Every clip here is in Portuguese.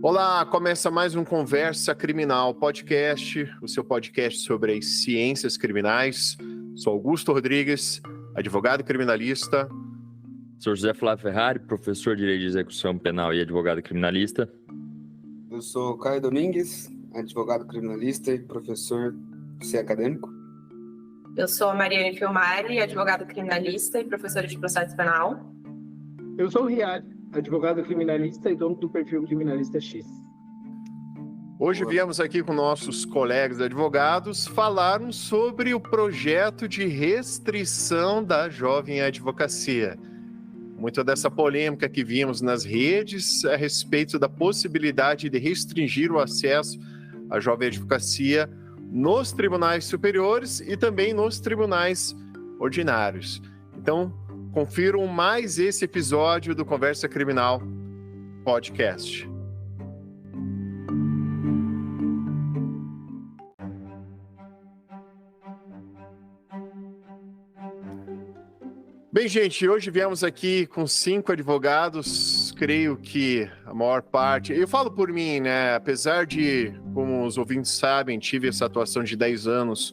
Olá, começa mais um Conversa Criminal Podcast, o seu podcast sobre as ciências criminais. Sou Augusto Rodrigues, advogado criminalista. Sou José Flávio Ferrari, professor de Direito de Execução Penal e advogado criminalista. Eu sou Caio Domingues, advogado criminalista e professor acadêmico. Eu sou a Mariane Filmari, advogada criminalista e professora de processo penal. Eu sou o Riad, advogado criminalista e dono do perfil Criminalista X. Hoje viemos aqui com nossos colegas advogados falarmos sobre o projeto de restrição da jovem advocacia. Muita dessa polêmica que vimos nas redes a respeito da possibilidade de restringir o acesso à jovem advocacia nos tribunais superiores e também nos tribunais ordinários. Então, confiram mais esse episódio do Conversa Criminal Podcast. Bem, gente, hoje viemos aqui com 5 advogados, creio que a maior parte... Eu falo por mim, né? Apesar de, como os ouvintes sabem, tive essa atuação de 10 anos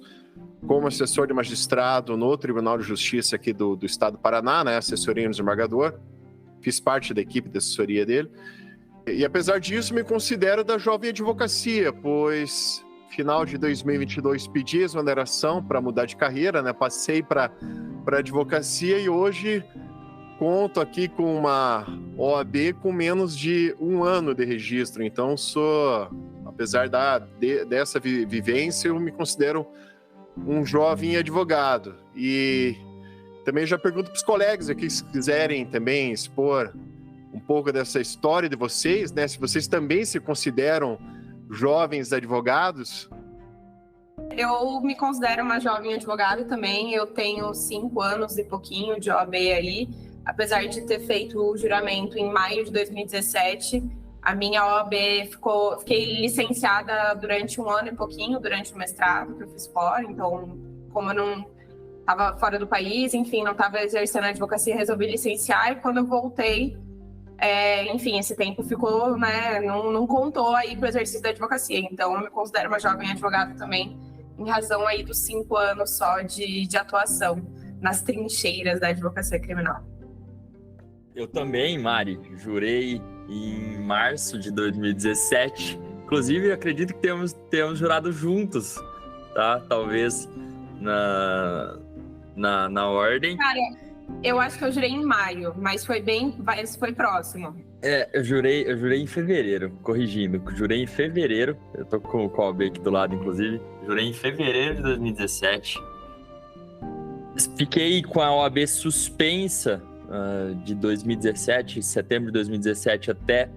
como assessor de magistrado no Tribunal de Justiça aqui do Estado do Paraná, né? Assessoria no desembargador. Fiz parte da equipe de assessoria dele. E apesar disso, me considero da jovem advocacia, pois final de 2022 pedi exoneração para mudar de carreira, né? Passei para advocacia e hoje conto aqui com uma OAB com menos de 1 ano de registro. Então, apesar dessa vivência, eu me considero um jovem advogado. E também já pergunto para os colegas aqui, se quiserem também expor um pouco dessa história de vocês, né? Se vocês também se consideram jovens advogados. Eu me considero uma jovem advogada também. Eu tenho 5 anos e pouquinho de OAB aí. Apesar de ter feito o juramento em maio de 2017, a minha OAB fiquei licenciada durante 1 ano e pouquinho, durante o mestrado que eu fiz fora. Então, como eu não estava fora do país, enfim, não estava exercendo a advocacia, resolvi licenciar. E quando eu voltei, enfim, esse tempo ficou, né, não contou aí para o exercício da advocacia. Então, eu me considero uma jovem advogada também, em razão aí dos 5 anos só de atuação nas trincheiras da advocacia criminal. Eu também, Mari, jurei em março de 2017. Inclusive, acredito que temos jurado juntos, tá? Talvez na ordem. Cara, eu acho que eu jurei em maio, mas foi próximo. Eu jurei em fevereiro, corrigindo. Jurei em fevereiro. Eu tô com o OAB aqui do lado, inclusive. Jurei em fevereiro de 2017. Fiquei com a OAB suspensa de 2017, setembro de 2017 até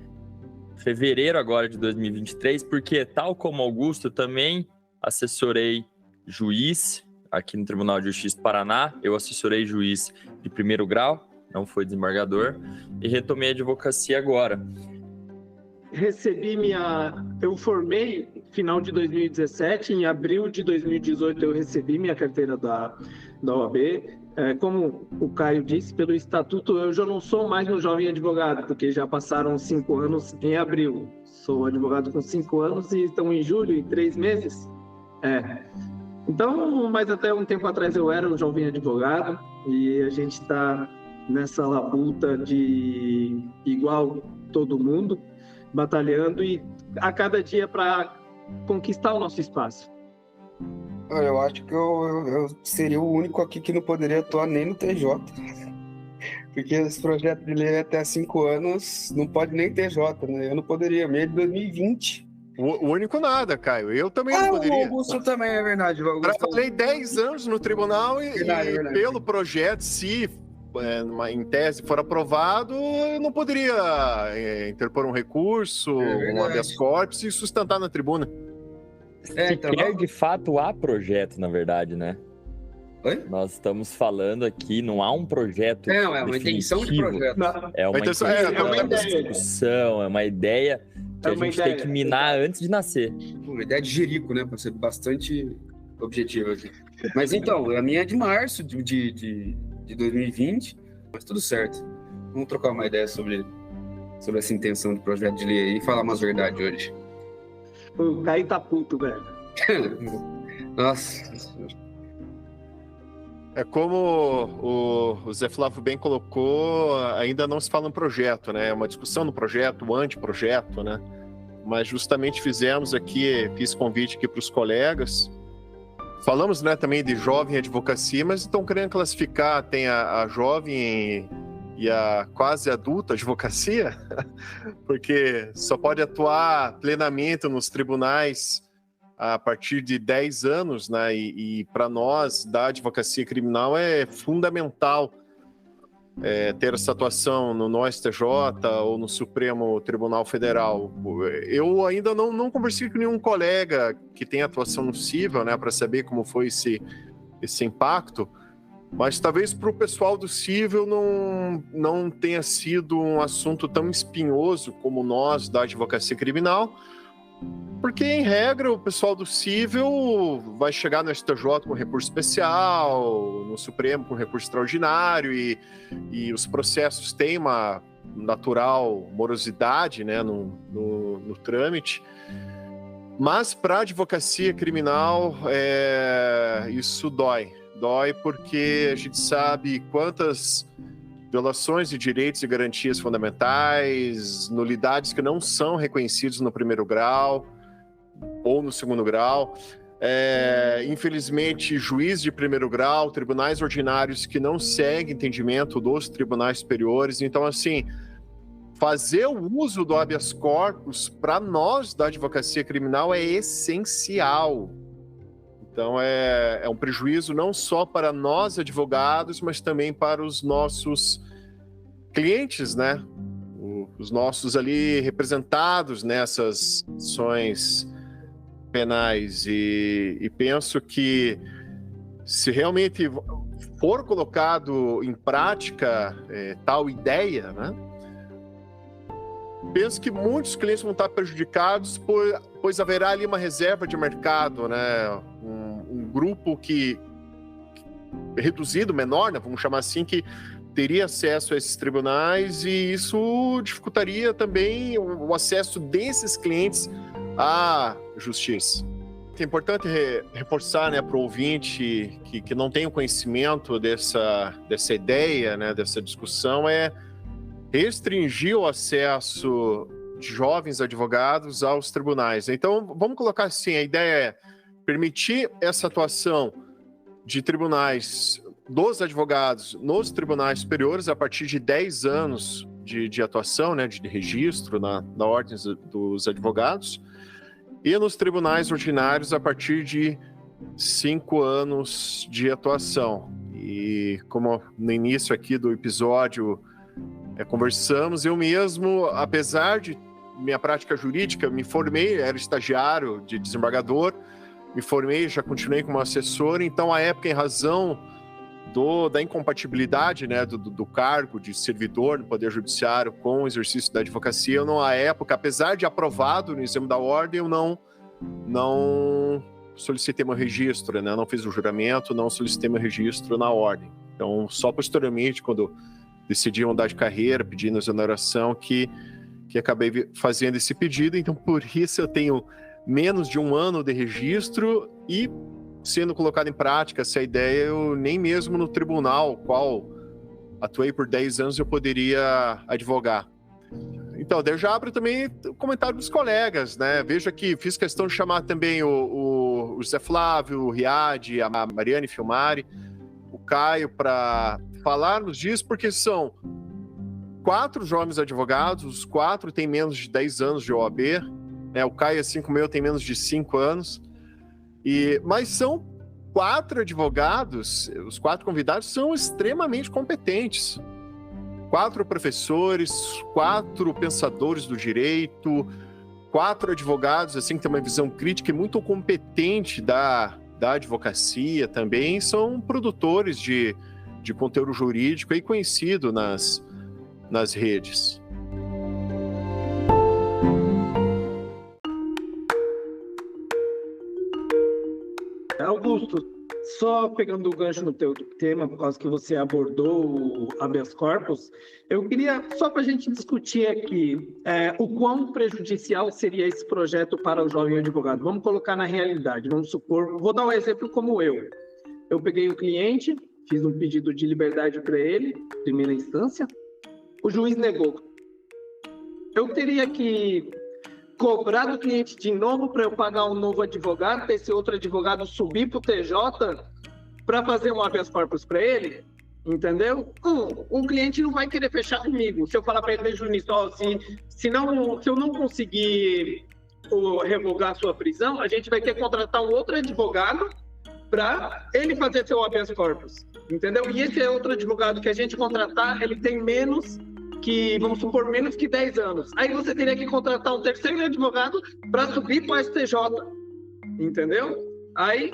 fevereiro agora de 2023, porque, tal como Augusto, também assessorei juiz aqui no Tribunal de Justiça do Paraná. Eu assessorei juiz de 1º grau, não foi desembargador, e retomei a advocacia agora. Eu formei no final de 2017, em abril de 2018 eu recebi minha carteira da OAB. Como o Caio disse, pelo estatuto eu já não sou mais um jovem advogado, porque já passaram 5 anos em abril. Sou advogado com 5 anos e estão em julho, em 3 meses. Então, mas até um tempo atrás eu era um jovem advogado e a gente está nessa labuta de igual todo mundo, batalhando e a cada dia para conquistar o nosso espaço. Eu acho que eu seria o único aqui que não poderia atuar nem no TJ. Porque esse projeto de lei até 5 anos não pode nem TJ, né? Eu não poderia, mesmo de 2020. O único nada, Caio. Eu também não poderia. O Augusto também, é verdade. Trabalhei 10 anos no tribunal e Verdade. Pelo projeto, se em tese for aprovado, eu não poderia interpor um recurso, um habeas corpus e sustentar na tribuna. Sequer de fato há projeto, na verdade, né? Oi? Nós estamos falando aqui, não há um projeto é uma intenção de projeto. É uma discussão, é uma ideia que a gente tem que minar antes de nascer. Uma ideia de jerico, né? Para ser bastante objetivo aqui. Mas então, a minha é de março de 2020. Mas tudo certo. Vamos trocar uma ideia sobre essa intenção de projeto de lei aí e falar umas verdades hoje. O Caio tá puto, velho. Nossa. É como o Zé Flávio bem colocou, ainda não se fala um projeto, né? É uma discussão no projeto, o anteprojeto, né? Mas justamente fiz convite aqui para os colegas. Falamos, né, também de jovem advocacia, mas estão querendo classificar, tem a jovem e a quase adulta advocacia, porque só pode atuar plenamente nos tribunais a partir de 10 anos, né? E para nós, da advocacia criminal, é fundamental ter essa atuação no STJ ou no Supremo Tribunal Federal. Eu ainda não conversei com nenhum colega que tem atuação no cível, né, para saber como foi esse impacto, mas talvez para o pessoal do cível não tenha sido um assunto tão espinhoso como nós, da advocacia criminal, porque, em regra, o pessoal do cível vai chegar no STJ com recurso especial, no Supremo com recurso extraordinário, e os processos têm uma natural morosidade, né, no trâmite. Mas, para a advocacia criminal, isso dói. Dói porque a gente sabe quantas violações de direitos e garantias fundamentais, nulidades que não são reconhecidas no primeiro grau ou no segundo grau. Infelizmente, juiz de primeiro grau, tribunais ordinários que não seguem entendimento dos tribunais superiores. Então, assim, fazer o uso do habeas corpus para nós da advocacia criminal é essencial. Então, é um prejuízo não só para nós advogados, mas também para os nossos clientes, né? Os nossos ali representados nessas ações penais. E penso que, se realmente for colocado em prática tal ideia, né? Penso que muitos clientes vão estar prejudicados, pois haverá ali uma reserva de mercado, né? Um grupo reduzido, menor, né? Vamos chamar assim, que teria acesso a esses tribunais, e isso dificultaria também o acesso desses clientes à justiça. É importante reforçar, né, para o ouvinte que não tem o conhecimento dessa ideia, né, dessa discussão, restringir o acesso de jovens advogados aos tribunais. Então, vamos colocar assim, a ideia é permitir essa atuação de tribunais, dos advogados nos tribunais superiores a partir de 10 anos de atuação, né, de registro na ordem dos advogados, e nos tribunais ordinários a partir de 5 anos de atuação. E como no início aqui do episódio conversamos, eu mesmo, apesar de minha prática jurídica, me formei, era estagiário de desembargador, me formei, já continuei como assessor. Então, à época, em razão da incompatibilidade, né, do cargo de servidor no Poder Judiciário com o exercício da advocacia, eu não, à época, apesar de aprovado no exame da ordem, eu não solicitei meu registro, né, não fiz o juramento, não solicitei meu registro na ordem. Então, só posteriormente, quando decidi mudar de carreira, pedindo exoneração, que acabei fazendo esse pedido. Então, por isso eu tenho menos de 1 ano de registro, e sendo colocado em prática essa ideia, eu nem mesmo no tribunal, qual atuei por 10 anos, eu poderia advogar. Então, daí eu já abro também o comentário dos colegas, né? Veja que fiz questão de chamar também o Zé Flávio, o Riad, a Mariane Filmari, o Caio, para falarmos disso, porque são 4 jovens advogados, os 4 têm menos de 10 anos de OAB, né? O Caio, assim como eu, tem menos de 5 anos, mas são 4 advogados, os 4 convidados são extremamente competentes. 4 professores, 4 pensadores do direito, 4 advogados, assim, que têm uma visão crítica e muito competente da advocacia também, são produtores de conteúdo jurídico e conhecido nas redes. Augusto, só pegando o gancho no teu tema, por causa que você abordou o habeas corpus, eu queria, só para a gente discutir aqui, o quão prejudicial seria esse projeto para o jovem advogado. Vamos colocar na realidade, vamos supor, vou dar um exemplo como eu. Eu peguei um cliente, fiz um pedido de liberdade para ele, primeira instância, o juiz negou. Eu teria que cobrar do cliente de novo para eu pagar um novo advogado, para esse outro advogado subir para o TJ para fazer um habeas corpus para ele, entendeu? O cliente não vai querer fechar comigo. Se eu falar para ele, Junício, se eu não conseguir revogar a sua prisão, a gente vai ter que contratar um outro advogado para ele fazer seu habeas corpus, entendeu? E esse é outro advogado que a gente contratar, ele tem menos que, vamos supor, menos que 10 anos. Aí você teria que contratar um terceiro advogado para subir para o STJ, entendeu? Aí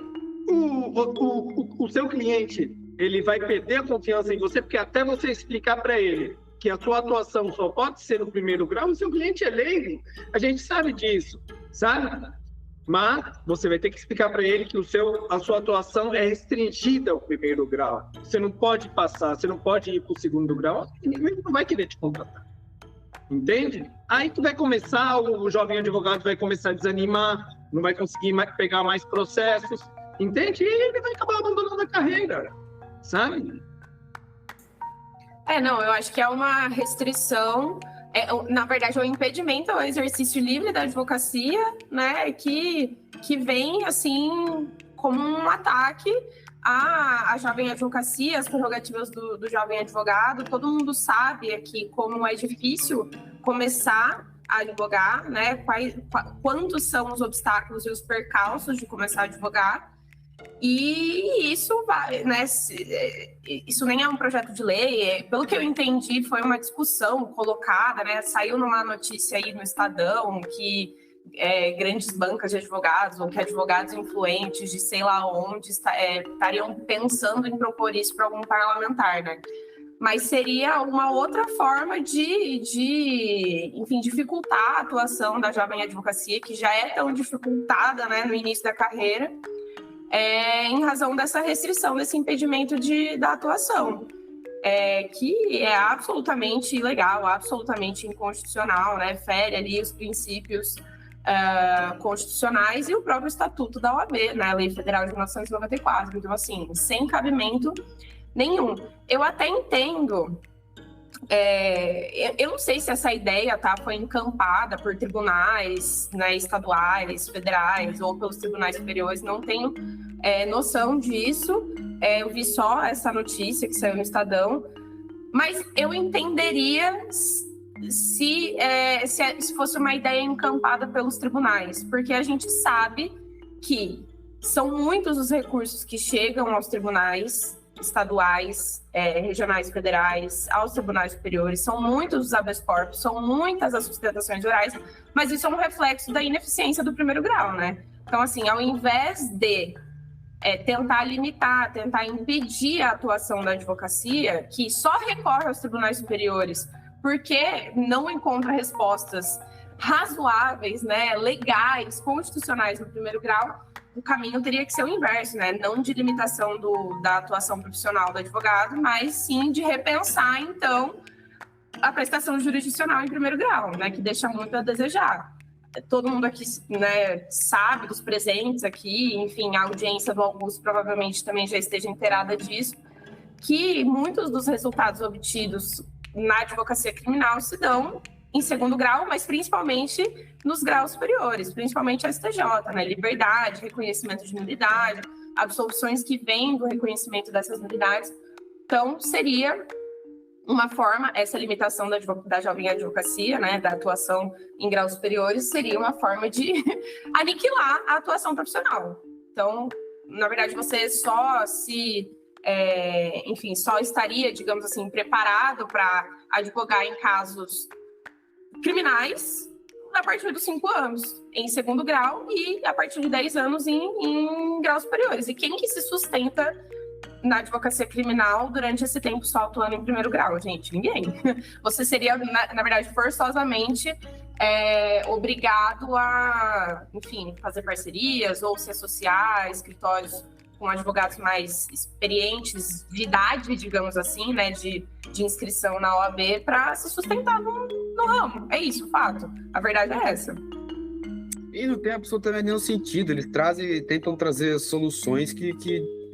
o seu cliente, ele vai perder a confiança em você, porque até você explicar para ele que a sua atuação só pode ser no primeiro grau, o seu cliente é leigo, a gente sabe disso, sabe? Mas você vai ter que explicar para ele que a sua atuação é restringida ao primeiro grau. Você não pode passar, você não pode ir para o segundo grau, ele não vai querer te contratar. Entende? Aí tu vai começar, o jovem advogado vai começar a desanimar, não vai conseguir pegar mais processos, entende? E ele vai acabar abandonando a carreira, sabe? Não, eu acho que é uma restrição... na verdade, é um impedimento ao exercício livre da advocacia, né, que vem, assim, como um ataque à jovem advocacia, às prerrogativas do jovem advogado. Todo mundo sabe aqui como é difícil começar a advogar, né, quantos são os obstáculos e os percalços de começar a advogar. E isso vai, né? Isso nem é um projeto de lei, pelo que eu entendi, foi uma discussão colocada, né? Saiu numa notícia aí no Estadão que grandes bancas de advogados ou que advogados influentes de sei lá onde estariam pensando em propor isso para algum parlamentar, né? Mas seria uma outra forma enfim, dificultar a atuação da jovem advocacia, que já é tão dificultada, né, no início da carreira. Em razão dessa restrição, desse impedimento da atuação, que é absolutamente ilegal, absolutamente inconstitucional, né? Fere ali os princípios constitucionais e o próprio Estatuto da OAB, né? A Lei Federal de 1994. Então, assim, sem cabimento nenhum. Eu até entendo... eu não sei se essa ideia foi encampada por tribunais, né, estaduais, federais ou pelos tribunais superiores, não tenho noção disso. Eu vi só essa notícia que saiu no Estadão, mas eu entenderia se fosse uma ideia encampada pelos tribunais, porque a gente sabe que são muitos os recursos que chegam aos tribunais estaduais, regionais, federais, aos tribunais superiores, são muitos os habeas corpus, são muitas as sustentações orais, mas isso é um reflexo da ineficiência do primeiro grau, né? Então, assim, ao invés de tentar limitar, tentar impedir a atuação da advocacia, que só recorre aos tribunais superiores porque não encontra respostas razoáveis, né, legais, constitucionais no primeiro grau, o caminho teria que ser o inverso, né? Não de limitação da atuação profissional do advogado, mas sim de repensar, então, a prestação jurisdicional em primeiro grau, né? Que deixa muito a desejar. Todo mundo aqui, né, sabe dos presentes aqui, enfim, a audiência do Augusto provavelmente também já esteja inteirada disso, que muitos dos resultados obtidos na advocacia criminal se dão em segundo grau, mas principalmente nos graus superiores, principalmente a STJ, né? Liberdade, reconhecimento de nulidade, absoluções que vêm do reconhecimento dessas nulidades. Então, seria uma forma, essa limitação da jovem advocacia, né, da atuação em graus superiores, seria uma forma de aniquilar a atuação profissional. Então, na verdade, você só estaria, digamos assim, preparado para advogar em casos criminais a partir dos 5 anos em segundo grau e a partir de 10 anos em graus superiores. E quem que se sustenta na advocacia criminal durante esse tempo só atuando em primeiro grau, gente? Ninguém. Você seria, na verdade, forçosamente obrigado a, enfim, fazer parcerias ou se associar a escritórios com advogados mais experientes de idade, digamos assim, né, de inscrição na OAB, para se sustentar no ramo. É isso, o fato. A verdade é essa. E não tem absolutamente nenhum sentido. Eles tentam trazer soluções que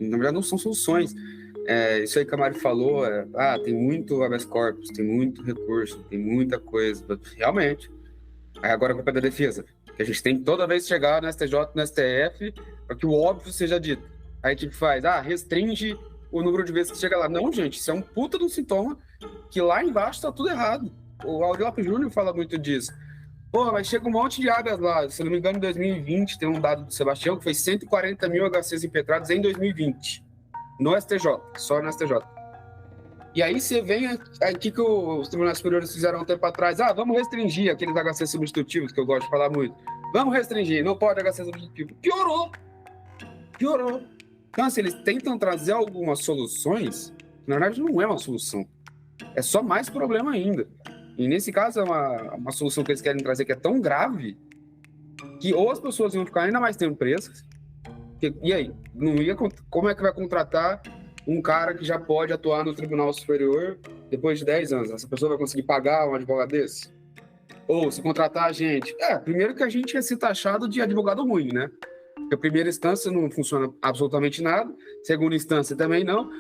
na verdade, não são soluções. Isso aí que a Mari falou, tem muito habeas corpus, tem muito recurso, tem muita coisa. Realmente. Aí agora a culpa é da defesa. Que a gente tem que toda vez chegar no STJ, no STF, para que o óbvio seja dito. Aí a gente faz, restringe o número de vezes que chega lá. Não, gente, isso é um puta de um sintoma que lá embaixo tá tudo errado. O Auri Lopes Júnior fala muito disso. Pô, mas chega um monte de habeas lá. Se não me engano, em 2020, tem um dado do Sebastião que foi 140 mil HCs impetrados em 2020. No STJ, só no STJ. E aí você vem, aí o que os tribunais superiores fizeram um tempo atrás? Vamos restringir aqueles HCs substitutivos, que eu gosto de falar muito. Vamos restringir, não pode HC substitutivo. Piorou. Então, assim, eles tentam trazer algumas soluções, na verdade não é uma solução. É só mais problema ainda. E nesse caso é uma solução que eles querem trazer que é tão grave que ou as pessoas iam ficar ainda mais tempo presas, e aí? Como é que vai contratar um cara que já pode atuar no Tribunal Superior depois de 10 anos? Essa pessoa vai conseguir pagar um advogado desse? Ou se contratar a gente? Primeiro que a gente ia ser taxado de advogado ruim, né? Porque a primeira instância não funciona absolutamente nada, segunda instância também não.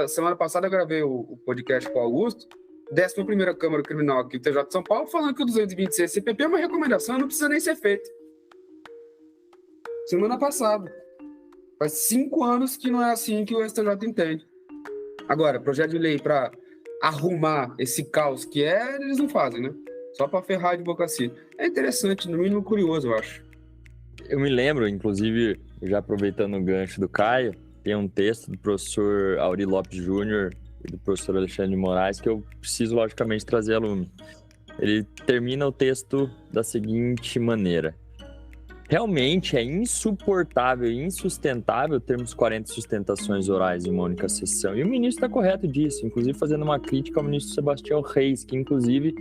Semana passada eu gravei o podcast com o Augusto, 11ª Câmara Criminal aqui do TJ de São Paulo, falando que o 226 CPP é uma recomendação, não precisa nem ser feito. Semana passada. Faz 5 anos que não é assim que o STJ entende. Agora, projeto de lei para arrumar esse caos que eles não fazem, né? Só para ferrar a advocacia. É interessante, no mínimo curioso, eu acho. Eu me lembro, inclusive, já aproveitando o gancho do Caio, tem um texto do professor Auri Lopes Júnior e do professor Alexandre de Moraes que eu preciso, logicamente, trazer aluno. Ele termina o texto da seguinte maneira: realmente é insuportável e insustentável termos 40 sustentações orais em uma única sessão. E o ministro está correto disso, inclusive fazendo uma crítica ao ministro Sebastião Reis, que inclusive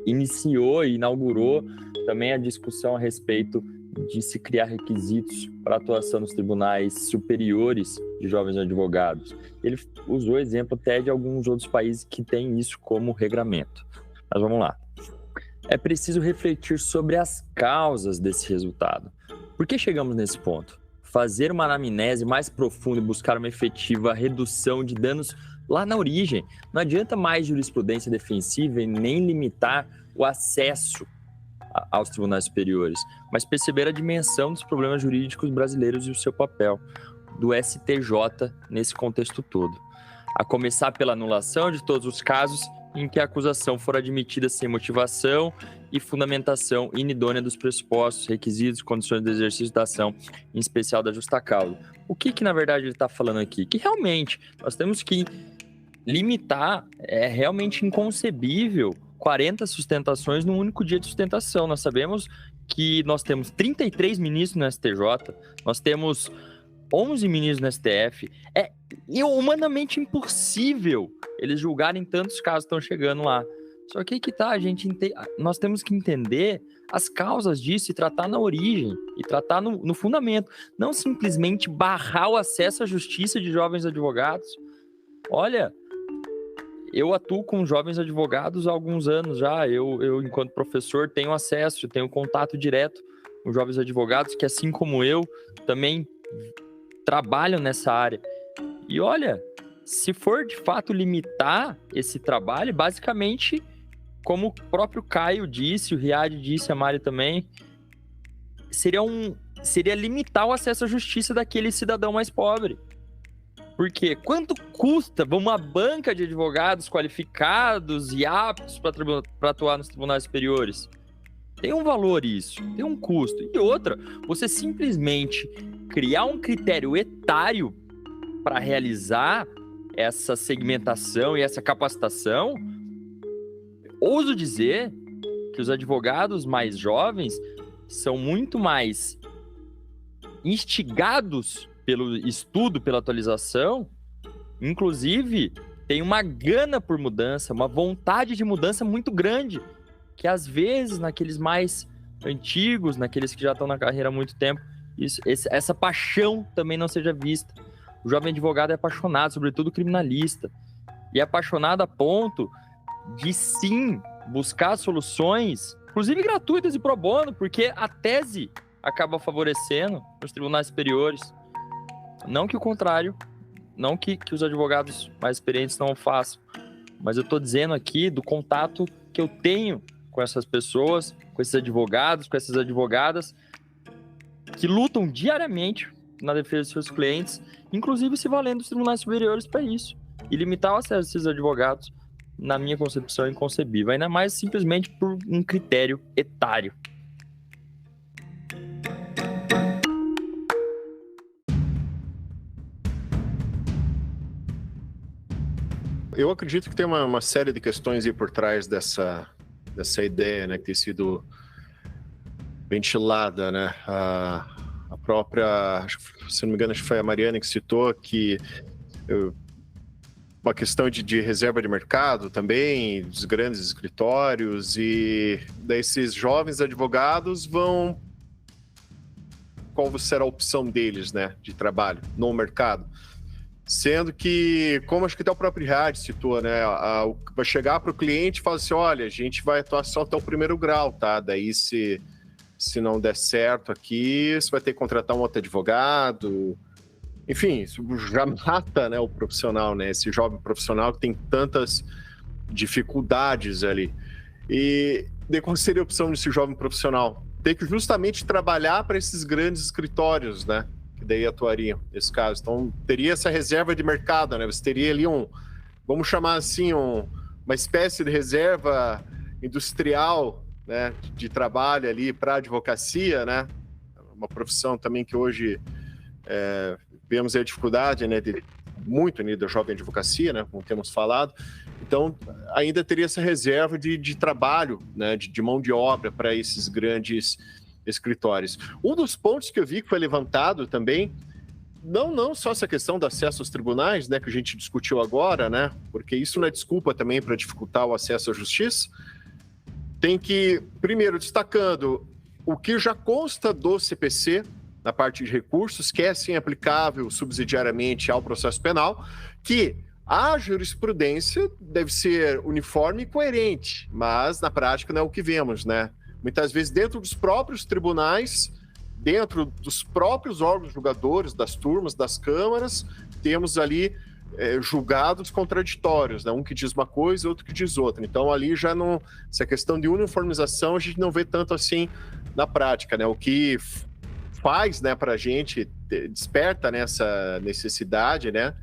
iniciou e inaugurou também a discussão a respeito de se criar requisitos para atuação nos tribunais superiores de jovens advogados. Ele usou exemplo até de alguns outros países que têm isso como regramento. Mas vamos lá. É preciso refletir sobre as causas desse resultado. Por que chegamos nesse ponto? Fazer uma anamnese mais profunda e buscar uma efetiva redução de danos lá na origem. Não adianta mais jurisprudência defensiva e nem limitar o acesso aos tribunais superiores, mas perceber a dimensão dos problemas jurídicos brasileiros e o seu papel do STJ nesse contexto todo. A começar pela anulação de todos os casos em que a acusação for admitida sem motivação e fundamentação inidônea dos pressupostos, requisitos, condições do exercício da ação, em especial da justa causa. O que na verdade ele está falando aqui? Que realmente nós temos que limitar, é realmente inconcebível 40 sustentações num único dia de sustentação. Nós sabemos que nós temos 33 ministros no STJ, nós temos 11 ministros no STF. É humanamente impossível eles julgarem tantos casos que estão chegando lá. Só que aí que tá, nós temos que entender as causas disso e tratar na origem, e tratar no fundamento. Não simplesmente barrar o acesso à justiça de jovens advogados. Olha, eu atuo com jovens advogados há alguns anos já. Eu enquanto professor, tenho acesso, tenho contato direto com jovens advogados que, assim como eu, também trabalham nessa área. E olha, se for de fato limitar esse trabalho, basicamente, como o próprio Caio disse, o Riad disse, a Mari também, seria limitar o acesso à justiça daquele cidadão mais pobre. Porque quanto custa uma banca de advogados qualificados e aptos para atuar nos tribunais superiores? Tem um valor isso, tem um custo. E outra, você simplesmente criar um critério etário para realizar essa segmentação e essa capacitação, ouso dizer que os advogados mais jovens são muito mais instigados pelo estudo, pela atualização, inclusive tem uma gana por mudança, uma vontade de mudança muito grande, que às vezes naqueles mais antigos, naqueles que já estão na carreira há muito tempo, essa paixão também não seja vista. O jovem advogado é apaixonado, sobretudo criminalista, e é apaixonado a ponto de, sim, buscar soluções, inclusive gratuitas e pro bono, porque a tese acaba favorecendo os tribunais superiores. Não que o contrário, não que os advogados mais experientes não o façam, mas eu estou dizendo aqui do contato que eu tenho com essas pessoas, com esses advogados, com essas advogadas, que lutam diariamente na defesa de seus clientes, inclusive se valendo dos tribunais superiores para isso. E limitar o acesso desses advogados, na minha concepção, é inconcebível. Ainda mais simplesmente por um critério etário. Eu acredito que tem uma série de questões aí por trás dessa ideia, né, que tem sido ventilada, né? A própria, se não me engano, acho que foi a Mariana que citou que uma questão de reserva de mercado também, dos grandes escritórios, e desses jovens advogados qual será a opção deles, né, de trabalho no mercado? Sendo que, como acho que até o próprio Riad citou, né, vai chegar para o cliente e falar assim, olha, a gente vai atuar só até o primeiro grau, tá? Daí se não der certo aqui, você vai ter que contratar um outro advogado. Enfim, isso já mata, né, o profissional, né? Esse jovem profissional que tem tantas dificuldades ali. E daí qual seria a opção desse jovem profissional? Ter que justamente trabalhar para esses grandes escritórios, né? Que daí atuariam nesse caso. Então, teria essa reserva de mercado, né? Você teria ali vamos chamar assim, uma espécie de reserva industrial, né, de trabalho ali para a advocacia, né? Uma profissão também que hoje vemos a dificuldade, né, muito da jovem advocacia, né, como temos falado. Então, ainda teria essa reserva de trabalho, né, de mão de obra para esses grandes escritórios. Um dos pontos que eu vi que foi levantado também, não só essa questão do acesso aos tribunais, né, que a gente discutiu agora, né, porque isso não é desculpa também para dificultar o acesso à justiça. Tem que, primeiro, destacando o que já consta do CPC, na parte de recursos, que é sim aplicável subsidiariamente ao processo penal, que a jurisprudência deve ser uniforme e coerente, mas na prática não é o que vemos, né? Muitas vezes dentro dos próprios tribunais, dentro dos próprios órgãos julgadores, das turmas, das câmaras, temos ali julgados contraditórios, né? Um que diz uma coisa, outro que diz outra. Então ali já não... Essa questão de uniformização a gente não vê tanto assim na prática, né? O que faz, né, para a gente, desperta nessa necessidade, né,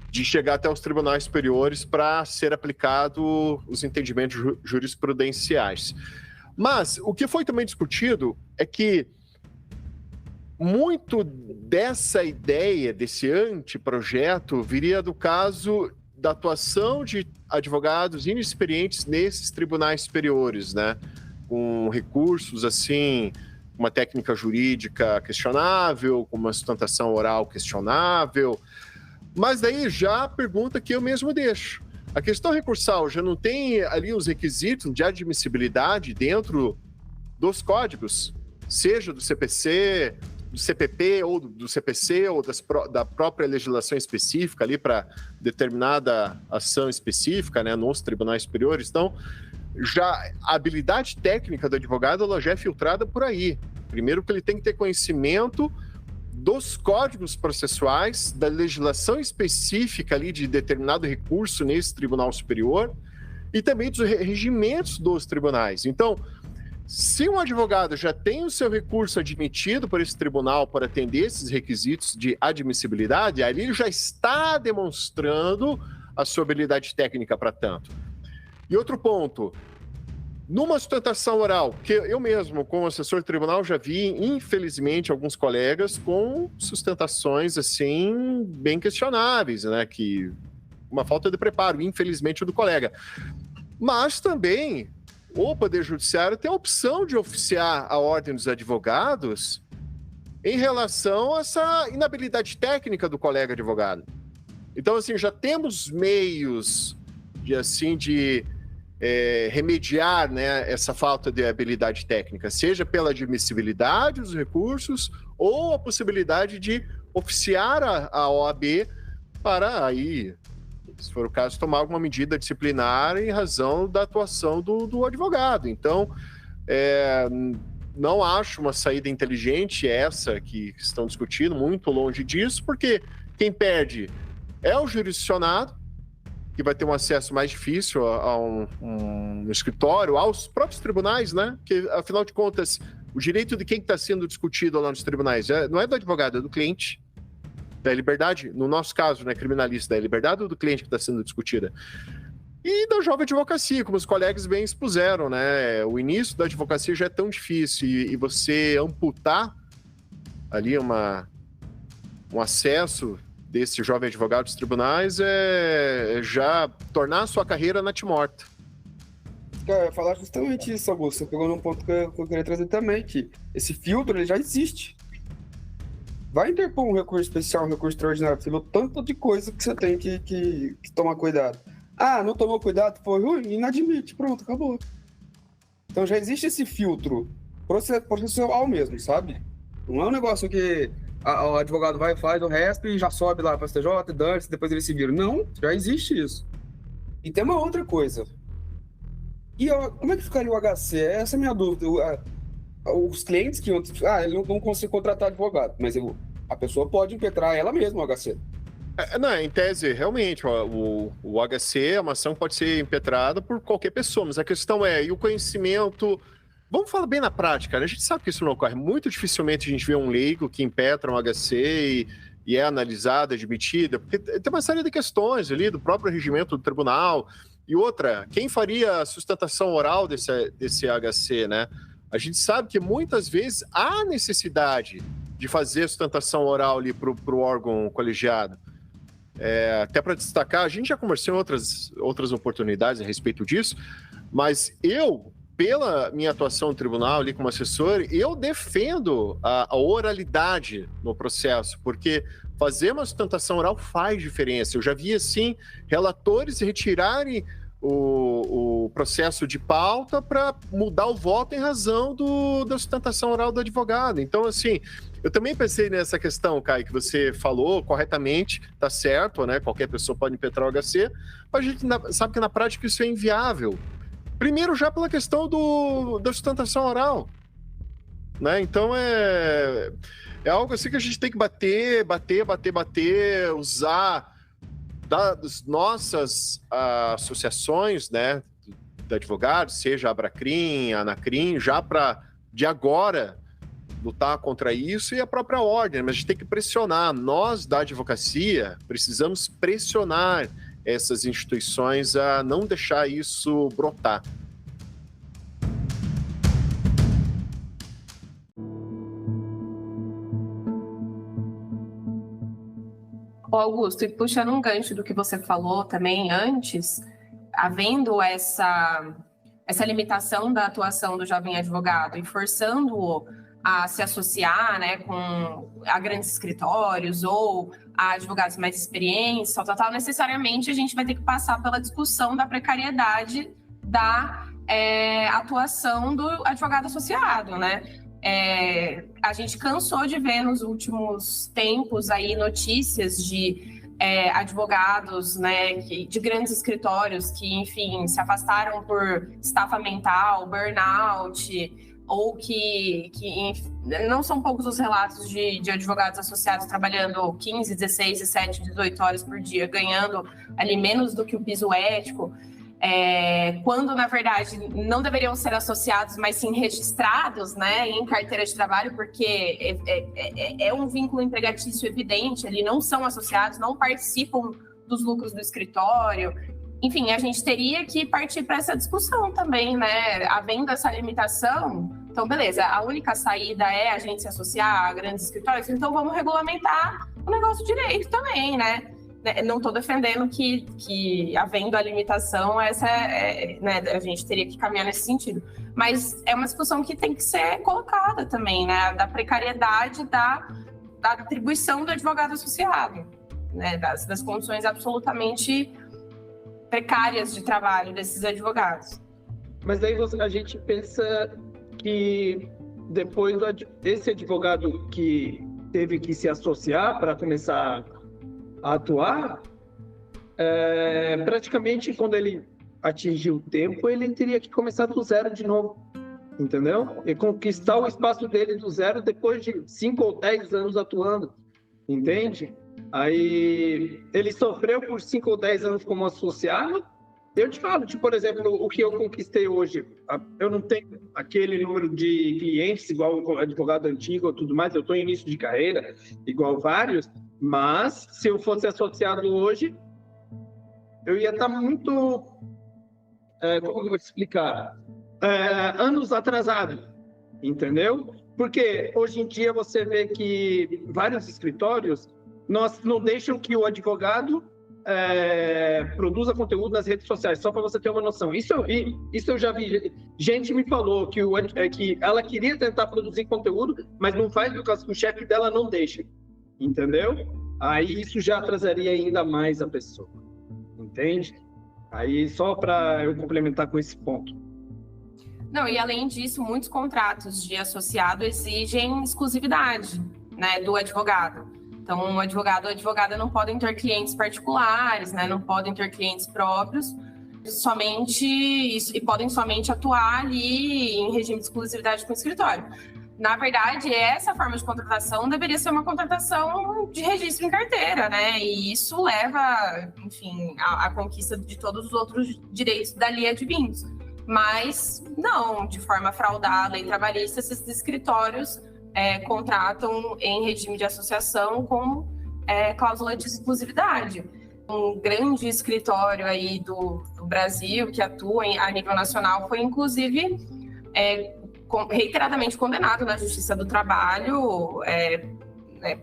de chegar até os tribunais superiores para ser aplicado os entendimentos jurisprudenciais. Mas o que foi também discutido é que muito dessa ideia, desse anteprojeto, viria do caso da atuação de advogados inexperientes nesses tribunais superiores, né, com recursos assim, uma técnica jurídica questionável, com uma sustentação oral questionável. Mas daí já a pergunta que eu mesmo deixo. A questão recursal já não tem ali os requisitos de admissibilidade dentro dos códigos, seja do CPC, do CPP ou do CPC ou da própria legislação específica ali para determinada ação específica, né, nos tribunais superiores. Então, já a habilidade técnica do advogado ela já é filtrada por aí. Primeiro que ele tem que ter conhecimento dos códigos processuais, da legislação específica ali de determinado recurso nesse tribunal superior e também dos regimentos dos tribunais. Então, se um advogado já tem o seu recurso admitido por esse tribunal para atender esses requisitos de admissibilidade, ali ele já está demonstrando a sua habilidade técnica para tanto. E outro ponto, numa sustentação oral, que eu mesmo, como assessor de tribunal, já vi, infelizmente, alguns colegas com sustentações, assim, bem questionáveis, né? Que uma falta de preparo, infelizmente, do colega. Mas também o Poder Judiciário tem a opção de oficiar a ordem dos advogados em relação a essa inabilidade técnica do colega advogado. Então, assim, já temos meios de remediar, né, essa falta de habilidade técnica, seja pela admissibilidade dos recursos ou a possibilidade de oficiar a OAB para aí, se for o caso, tomar alguma medida disciplinar em razão da atuação do advogado. Então, não acho uma saída inteligente essa que estão discutindo, muito longe disso, porque quem perde é o jurisdicionado, que vai ter um acesso mais difícil a um escritório, aos próprios tribunais, né? Porque, afinal de contas, o direito de quem está sendo discutido lá nos tribunais não é do advogado, é do cliente. Da liberdade, no nosso caso, né, criminalista, da liberdade ou do cliente que está sendo discutida. E da jovem advocacia, como os colegas bem expuseram, né? O início da advocacia já é tão difícil e você amputar ali um acesso desse jovem advogado dos tribunais já tornar a sua carreira natimorta. Cara, eu ia falar justamente isso, Augusto. Você pegou num ponto que eu queria trazer também, que esse filtro ele já existe. Vai interpor um recurso especial, um recurso extraordinário, você viu tanto de coisa que você tem que tomar cuidado. Ah, não tomou cuidado, foi ruim, inadmite, pronto, acabou. Então já existe esse filtro processual mesmo, sabe? Não é um negócio que o advogado vai e faz o resto e já sobe lá para o STJ, dane-se, depois ele se vira. Não, já existe isso. E tem uma outra coisa. E como é que ficaria o HC? Essa é a minha dúvida. Os clientes que eles não conseguem contratar advogado, mas a pessoa pode impetrar ela mesma o HC. Não, em tese, realmente, o HC, a ação pode ser impetrada por qualquer pessoa, mas a questão e o conhecimento. Vamos falar bem na prática, né? A gente sabe que isso não ocorre. Muito dificilmente a gente vê um leigo que impetra um HC e é analisada, admitida, porque tem uma série de questões ali do próprio regimento do tribunal. E outra, quem faria a sustentação oral desse HC, né? A gente sabe que muitas vezes há necessidade de fazer a sustentação oral ali para o órgão colegiado. Até para destacar, a gente já conversou em outras oportunidades a respeito disso, mas pela minha atuação no tribunal ali como assessor, eu defendo a oralidade no processo, porque fazer uma sustentação oral faz diferença. Eu já vi, assim, relatores retirarem o processo de pauta para mudar o voto em razão da sustentação oral do advogado. Então, assim, eu também pensei nessa questão, Caio, que você falou corretamente, tá certo, né? Qualquer pessoa pode impetrar o HC, mas a gente sabe que na prática isso é inviável. Primeiro, já pela questão da sustentação oral, né? Então, é algo assim que a gente tem que bater, usar das nossas associações, né, de advogados, seja a Abracrim, a Anacrim, já para, de agora, lutar contra isso, e a própria ordem, mas a gente tem que pressionar. Nós, da advocacia, precisamos pressionar essas instituições a não deixar isso brotar. Augusto, e puxando um gancho do que você falou também antes, havendo essa limitação da atuação do jovem advogado e forçando-o a se associar, né, a grandes escritórios ou a advogados mais experientes, necessariamente a gente vai ter que passar pela discussão da precariedade da atuação do advogado associado, né? A gente cansou de ver nos últimos tempos aí notícias de advogados, né, de grandes escritórios que, enfim, se afastaram por estafa mental, burnout, ou que não são poucos os relatos de advogados associados trabalhando 15, 16, 17, 18 horas por dia, ganhando ali menos do que o piso ético, quando, na verdade, não deveriam ser associados, mas sim registrados, né, em carteira de trabalho, porque é um vínculo empregatício evidente, eles não são associados, não participam dos lucros do escritório. Enfim, a gente teria que partir para essa discussão também, né, havendo essa limitação. Então, beleza, a única saída é a gente se associar a grandes escritórios, então vamos regulamentar o negócio direito também, né? Não estou defendendo que havendo a limitação, né, a gente teria que caminhar nesse sentido. Mas é uma discussão que tem que ser colocada também, né? Da precariedade da atribuição do advogado associado, né? Das condições absolutamente precárias de trabalho desses advogados. Mas aí a gente pensa que depois esse advogado que teve que se associar para começar a atuar, praticamente quando ele atingiu o tempo, ele teria que começar do zero de novo, entendeu? E conquistar o espaço dele do zero depois de 5 ou 10 anos atuando, entende? Aí ele sofreu por 5 ou 10 anos como associado. Eu te falo, por exemplo, o que eu conquistei hoje, eu não tenho aquele número de clientes igual o advogado antigo ou tudo mais, eu estou em início de carreira, igual vários, mas se eu fosse associado hoje, eu ia estar muito, como eu vou te explicar, anos atrasado, entendeu? Porque hoje em dia você vê que vários escritórios não deixam que o advogado produza conteúdo nas redes sociais, só para você ter uma noção. Isso eu já vi. Gente me falou que ela queria tentar produzir conteúdo, mas não faz por causa que o chefe dela não deixa, entendeu? Aí isso já atrasaria ainda mais a pessoa, entende? Aí só para eu complementar com esse ponto. Não, e além disso, muitos contratos de associado exigem exclusividade, né, do advogado. Então, o advogado ou a advogada não podem ter clientes particulares, né? Não podem ter clientes próprios, e podem somente atuar ali em regime de exclusividade com o escritório. Na verdade, essa forma de contratação deveria ser uma contratação de registro em carteira, né? E isso leva, enfim, à conquista de todos os outros direitos dali advindos. Mas não, de forma fraudada a lei trabalhista, esses escritórios contratam em regime de associação com cláusula de exclusividade. Um grande escritório aí do Brasil que atua a nível nacional foi, inclusive, reiteradamente condenado na Justiça do Trabalho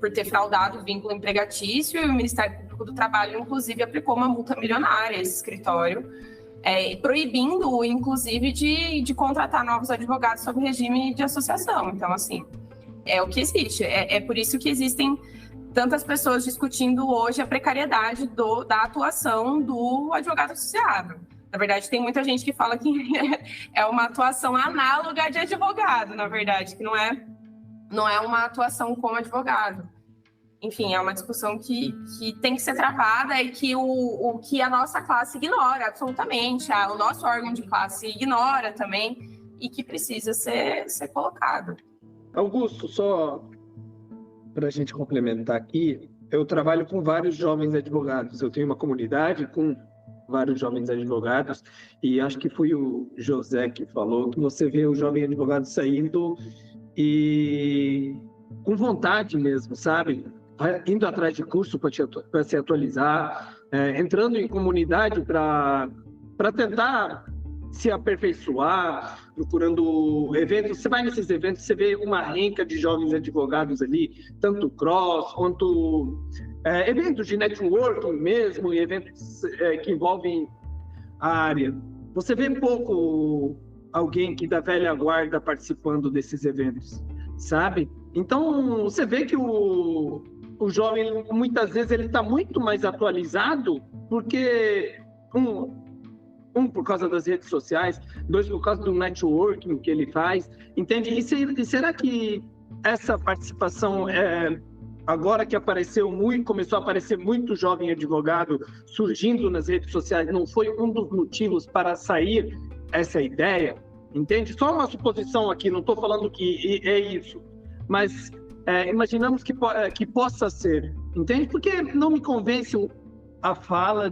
por ter fraudado o vínculo empregatício, e o Ministério Público do Trabalho, inclusive, aplicou uma multa milionária a esse escritório, proibindo, inclusive, de contratar novos advogados sob regime de associação. Então, assim, é o que existe. É por isso que existem tantas pessoas discutindo hoje a precariedade da atuação do advogado associado. Na verdade, tem muita gente que fala que é uma atuação análoga de advogado, na verdade, que não é uma atuação como advogado. Enfim, é uma discussão que tem que ser travada e que o que a nossa classe ignora absolutamente, o nosso órgão de classe ignora também, e que precisa ser colocado. Augusto, só para a gente complementar aqui, eu trabalho com vários jovens advogados. Eu tenho uma comunidade com vários jovens advogados, e acho que foi o José que falou que você vê o jovem advogado saindo e com vontade mesmo, sabe? Indo atrás de curso para se atualizar, entrando em comunidade para tentar se aperfeiçoar, procurando eventos. Você vai nesses eventos, você vê uma renca de jovens advogados ali, tanto cross quanto eventos de networking mesmo, e eventos que envolvem a área. Você vê pouco alguém que da velha guarda participando desses eventos, sabe? Então, você vê que o jovem, muitas vezes, ele está muito mais atualizado, porque por causa das redes sociais, 2, por causa do networking que ele faz, entende? E será que essa participação, agora que começou a aparecer muito jovem advogado surgindo nas redes sociais, não foi um dos motivos para sair essa ideia? Entende? Só uma suposição aqui, não estou falando que é isso, mas imaginamos que possa ser, entende? Porque não me convence a fala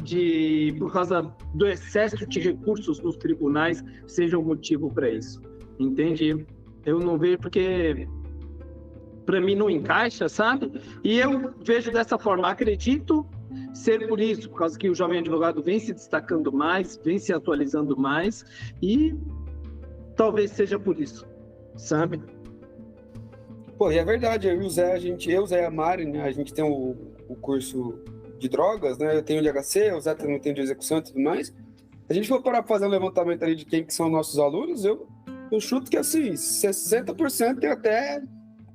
por causa do excesso de recursos nos tribunais, seja o motivo para isso, entende? Eu não vejo, porque para mim não encaixa, sabe? E eu vejo dessa forma, acredito ser por isso, por causa que o jovem advogado vem se destacando mais, vem se atualizando mais, e talvez seja por isso, sabe? Pô, e é verdade, eu e o Zé, Zé e a Mari, né, a gente tem o curso de drogas, né, eu tenho de HC, o Zé também tem de execução e tudo mais. Se a gente for parar para fazer um levantamento ali de quem que são nossos alunos, eu chuto que, assim, 60% tem até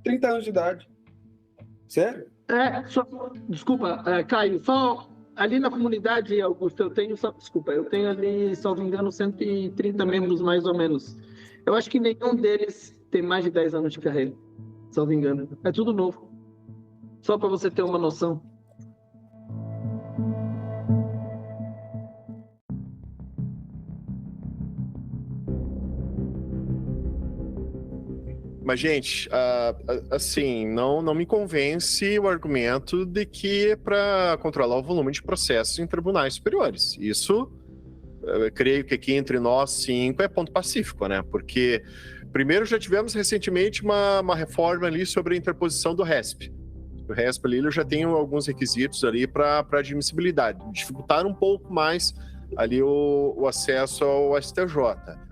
30 anos de idade. Sério? Desculpa, Caio, só ali na comunidade, Augusto, eu tenho ali, salvo engano, 130 membros mais ou menos. Eu acho que nenhum deles tem mais de 10 anos de carreira, salvo engano. É tudo novo. Só para você ter uma noção. Mas, gente, assim, não me convence o argumento de que é para controlar o volume de processos em tribunais superiores. Isso, eu creio que aqui entre nós 5 é ponto pacífico, né? Porque, primeiro, já tivemos recentemente uma reforma ali sobre a interposição do RESP. O RESP ali eu já tem alguns requisitos ali para admissibilidade. Dificultaram um pouco mais ali o acesso ao STJ.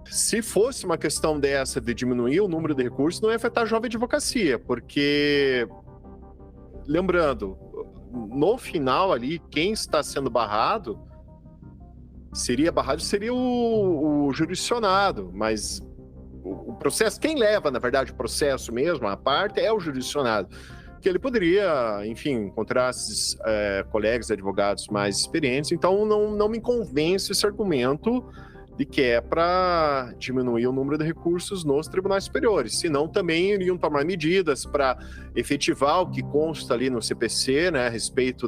Se fosse uma questão dessa de diminuir o número de recursos, não ia afetar a jovem advocacia, porque, lembrando, no final ali, quem está sendo barrado seria o jurisdicionado, mas o processo, quem leva, na verdade, o processo mesmo, a parte, é o jurisdicionado, que ele poderia, enfim, encontrar esses colegas advogados mais experientes. Então, não me convence esse argumento de que é para diminuir o número de recursos nos tribunais superiores. Senão, também iriam tomar medidas para efetivar o que consta ali no CPC, né, a respeito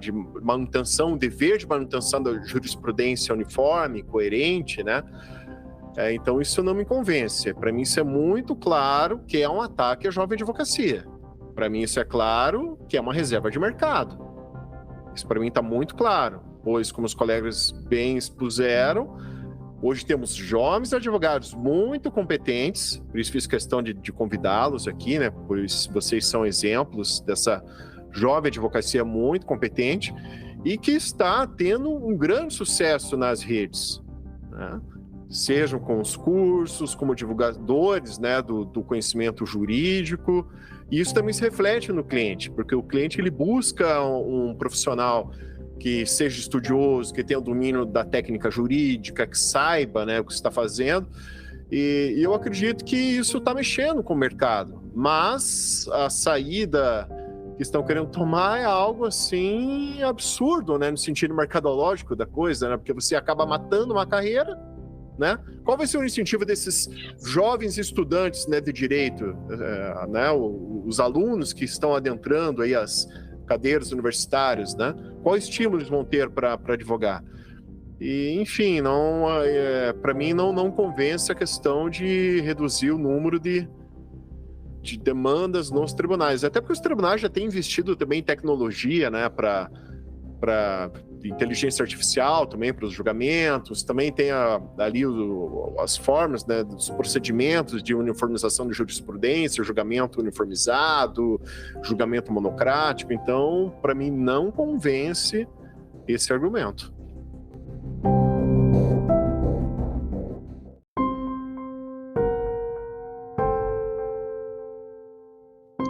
de manutenção, dever de manutenção da jurisprudência uniforme, coerente, né? Então, isso não me convence. Para mim, isso é muito claro que é um ataque à jovem advocacia. Para mim, isso é claro que é uma reserva de mercado. Isso, para mim, está muito claro. Pois, como os colegas bem expuseram, hoje temos jovens advogados muito competentes, por isso fiz questão de convidá-los aqui, né? Pois vocês são exemplos dessa jovem advocacia muito competente e que está tendo um grande sucesso nas redes, né? Sejam com os cursos, como divulgadores, né, do conhecimento jurídico. E isso também se reflete no cliente, porque o cliente ele busca um profissional que seja estudioso, que tenha o domínio da técnica jurídica, que saiba, né, o que está fazendo. E eu acredito que isso está mexendo com o mercado. Mas a saída que estão querendo tomar é algo assim absurdo, né, no sentido mercadológico da coisa, né, porque você acaba matando uma carreira, né? Qual vai ser o incentivo desses jovens estudantes, né, de direito, né, os alunos que estão adentrando aí as cadeiras universitárias, né? Qual estímulo eles vão ter para advogar? E, enfim, para mim não convence a questão de reduzir o número de demandas nos tribunais. Até porque os tribunais já têm investido também em tecnologia, né, para inteligência artificial também para os julgamentos, também tem ali as formas, né, dos procedimentos de uniformização de jurisprudência, julgamento uniformizado, julgamento monocrático. Então, para mim, não convence esse argumento.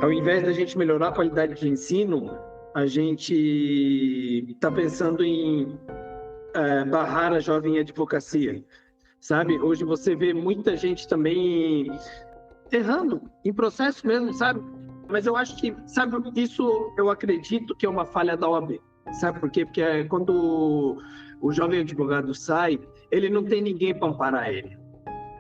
Ao invés da gente melhorar a qualidade de ensino, a gente está pensando em barrar a jovem advocacia, sabe? Hoje você vê muita gente também errando, em processo mesmo, sabe? Mas eu acho que, sabe, isso eu acredito que é uma falha da OAB, sabe por quê? Porque quando o jovem advogado sai, ele não tem ninguém para amparar ele.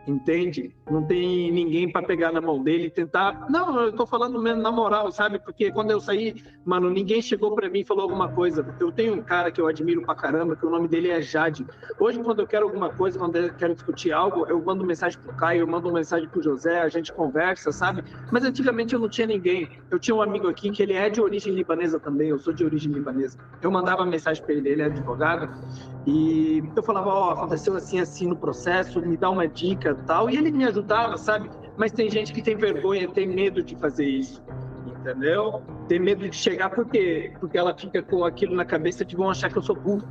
Entende? Não tem ninguém para pegar na mão dele e tentar... Não, eu tô falando mesmo na moral, sabe? Porque quando eu saí, mano, ninguém chegou para mim e falou alguma coisa. Eu tenho um cara que eu admiro pra caramba, que o nome dele é Jade. Hoje, quando eu quero alguma coisa, quando eu quero discutir algo, eu mando mensagem pro Caio, eu mando mensagem pro José, a gente conversa, sabe? Mas antigamente eu não tinha ninguém. Eu tinha um amigo aqui que ele é de origem libanesa também, eu sou de origem libanesa. Eu mandava mensagem para ele é advogado, e eu falava, aconteceu assim no processo, me dá uma dica, tal, e ele me ajudava, sabe? Mas tem gente que tem vergonha, tem medo de fazer isso, entendeu? Tem medo de chegar, por quê? Porque ela fica com aquilo na cabeça de vão achar que eu sou burro,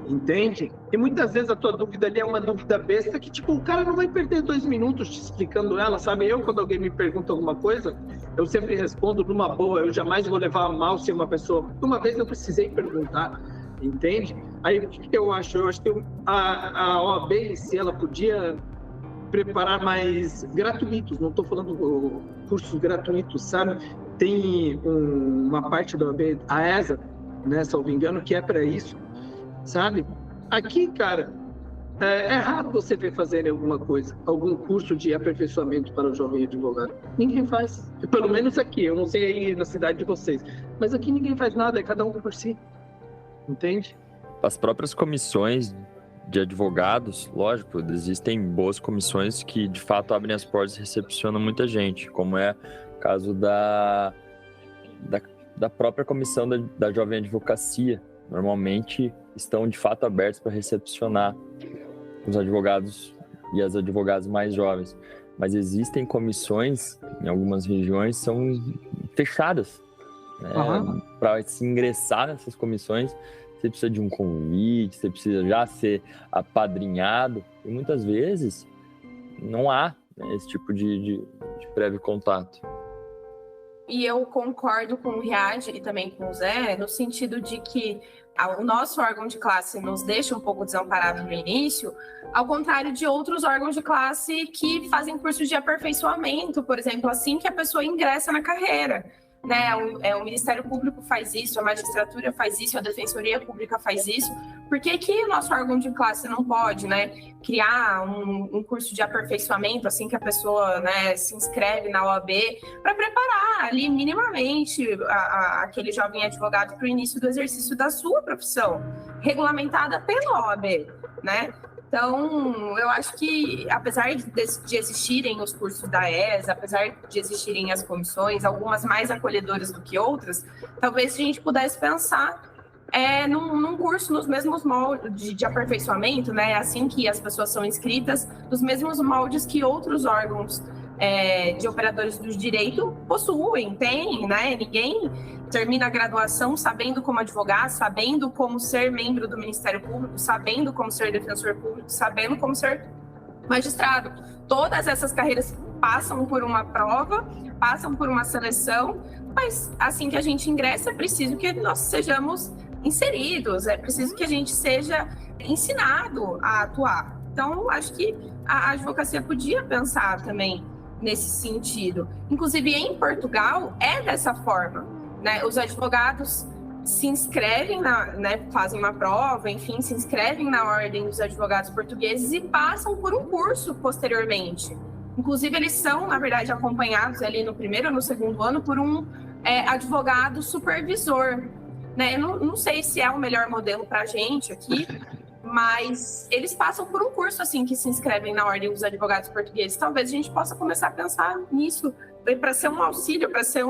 entende? E muitas vezes a tua dúvida ali é uma dúvida besta que, tipo, o cara não vai perder 2 minutos te explicando ela, sabe? Eu, quando alguém me pergunta alguma coisa, eu sempre respondo numa boa, eu jamais vou levar a mal se uma pessoa... Uma vez eu precisei perguntar, entende? Aí, o que eu acho? Eu acho que a OAB, se ela podia preparar mais gratuitos, não estou falando cursos gratuitos, sabe? Tem uma parte da OAB, a ESA, né, salvo engano, que é para isso, sabe? Aqui, cara, é raro você ver fazerem alguma coisa, algum curso de aperfeiçoamento para o jovem advogado. Ninguém faz. Pelo menos aqui, eu não sei aí na cidade de vocês, mas aqui ninguém faz nada, é cada um por si. Entende? As próprias comissões de advogados, lógico, existem boas comissões que de fato abrem as portas e recepcionam muita gente, como é o caso da própria comissão da Jovem Advocacia. Normalmente estão de fato abertos para recepcionar os advogados e as advogadas mais jovens. Mas existem comissões, em algumas regiões, são fechadas. Né? Para se ingressar nessas comissões, você precisa de um convite, você precisa já ser apadrinhado. E muitas vezes não há, né, esse tipo de prévio contato. E eu concordo com o Riad e também com o Zé, no sentido de que o nosso órgão de classe nos deixa um pouco desamparado no início, ao contrário de outros órgãos de classe que fazem cursos de aperfeiçoamento, por exemplo, assim que a pessoa ingressa na carreira. Né? O Ministério Público faz isso, a magistratura faz isso, a Defensoria Pública faz isso. Por que o nosso órgão de classe não pode, né, criar um curso de aperfeiçoamento assim que a pessoa, né, se inscreve na OAB para preparar ali minimamente aquele jovem advogado para o início do exercício da sua profissão, regulamentada pela OAB, né? Então, eu acho que, apesar de existirem os cursos da ESA, apesar de existirem as comissões, algumas mais acolhedoras do que outras, talvez a gente pudesse pensar num curso nos mesmos moldes de aperfeiçoamento, né? Assim que as pessoas são inscritas, nos mesmos moldes que outros órgãos de operadores do direito possuem, tem, né? Ninguém termina a graduação sabendo como advogar, sabendo como ser membro do Ministério Público, sabendo como ser defensor público, sabendo como ser magistrado. Todas essas carreiras passam por uma prova, passam por uma seleção, mas assim que a gente ingressa, é preciso que nós sejamos inseridos, é preciso que a gente seja ensinado a atuar. Então, acho que a advocacia podia pensar também nesse sentido. Inclusive, em Portugal, é dessa forma. Né, os advogados se inscrevem, fazem uma prova, enfim, se inscrevem na ordem dos advogados portugueses e passam por um curso posteriormente. Inclusive, eles são, na verdade, acompanhados ali no primeiro ou no segundo ano por um advogado supervisor. Né? Eu não sei se é o melhor modelo para a gente aqui, mas eles passam por um curso assim que se inscrevem na ordem dos advogados portugueses. Talvez a gente possa começar a pensar nisso, para ser um auxílio, para ser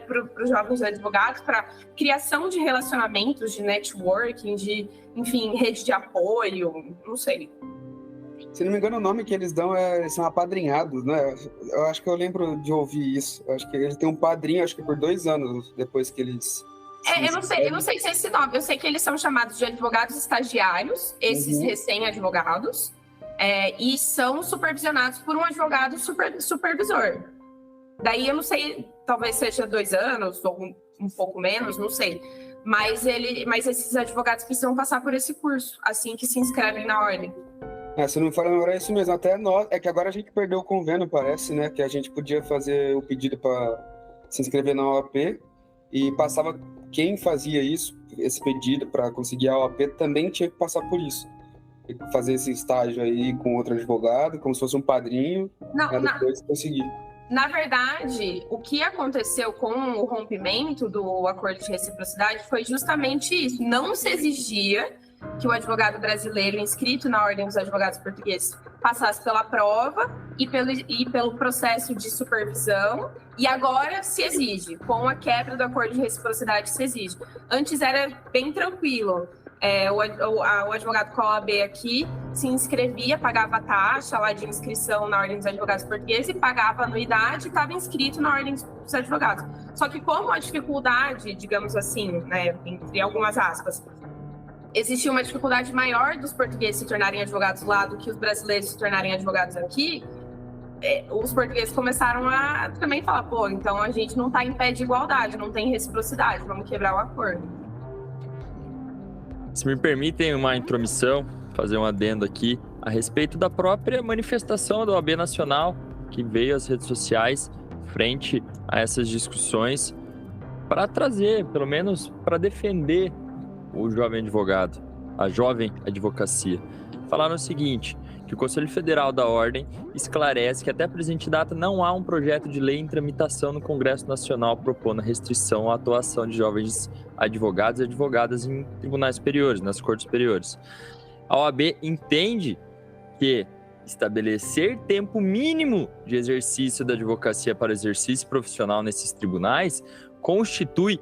para os jovens advogados, para criação de relacionamentos, de networking, de, enfim, rede de apoio, não sei. Se não me engano, o nome que eles dão são apadrinhados, né? Eu acho que eu lembro de ouvir isso. Eu acho que eles têm um padrinho, acho que por 2 anos depois que eles... eu não sei se é esse nome. Eu sei que eles são chamados de advogados estagiários, esses recém-advogados, e são supervisionados por um advogado supervisor. Daí eu não sei, talvez seja 2 anos ou um pouco menos, não sei. Mas esses advogados precisam passar por esse curso, assim que se inscrevem na ordem. Se não me falha, é isso mesmo. Até nós, é que agora a gente perdeu o convênio, parece, né? Que a gente podia fazer o pedido para se inscrever na OAP e passava quem fazia isso, esse pedido para conseguir a OAP, também tinha que passar por isso. Fazer esse estágio aí com outro advogado, como se fosse um padrinho, depois conseguir. Na verdade, o que aconteceu com o rompimento do acordo de reciprocidade foi justamente isso. Não se exigia que o advogado brasileiro inscrito na ordem dos advogados portugueses passasse pela prova e pelo processo de supervisão, e agora se exige. Com a quebra do acordo de reciprocidade se exige. Antes era bem tranquilo. O advogado com a OAB aqui se inscrevia, pagava a taxa lá de inscrição na ordem dos advogados portugueses e pagava a anuidade e estava inscrito na ordem dos advogados. Só que como a dificuldade, digamos assim, né, entre algumas aspas, existia uma dificuldade maior dos portugueses se tornarem advogados lá do que os brasileiros se tornarem advogados aqui, os portugueses começaram a também falar, pô, então a gente não está em pé de igualdade, não tem reciprocidade, vamos quebrar o acordo. Se me permitem uma intromissão, fazer um adendo aqui, a respeito da própria manifestação da OAB Nacional, que veio às redes sociais frente a essas discussões, para trazer, pelo menos para defender o jovem advogado, a jovem advocacia. Falaram o seguinte, que o Conselho Federal da Ordem esclarece que até a presente data não há um projeto de lei em tramitação no Congresso Nacional propondo a restrição à atuação de jovens advogados e advogadas em tribunais superiores, nas cortes superiores. A OAB entende que estabelecer tempo mínimo de exercício da advocacia para exercício profissional nesses tribunais constitui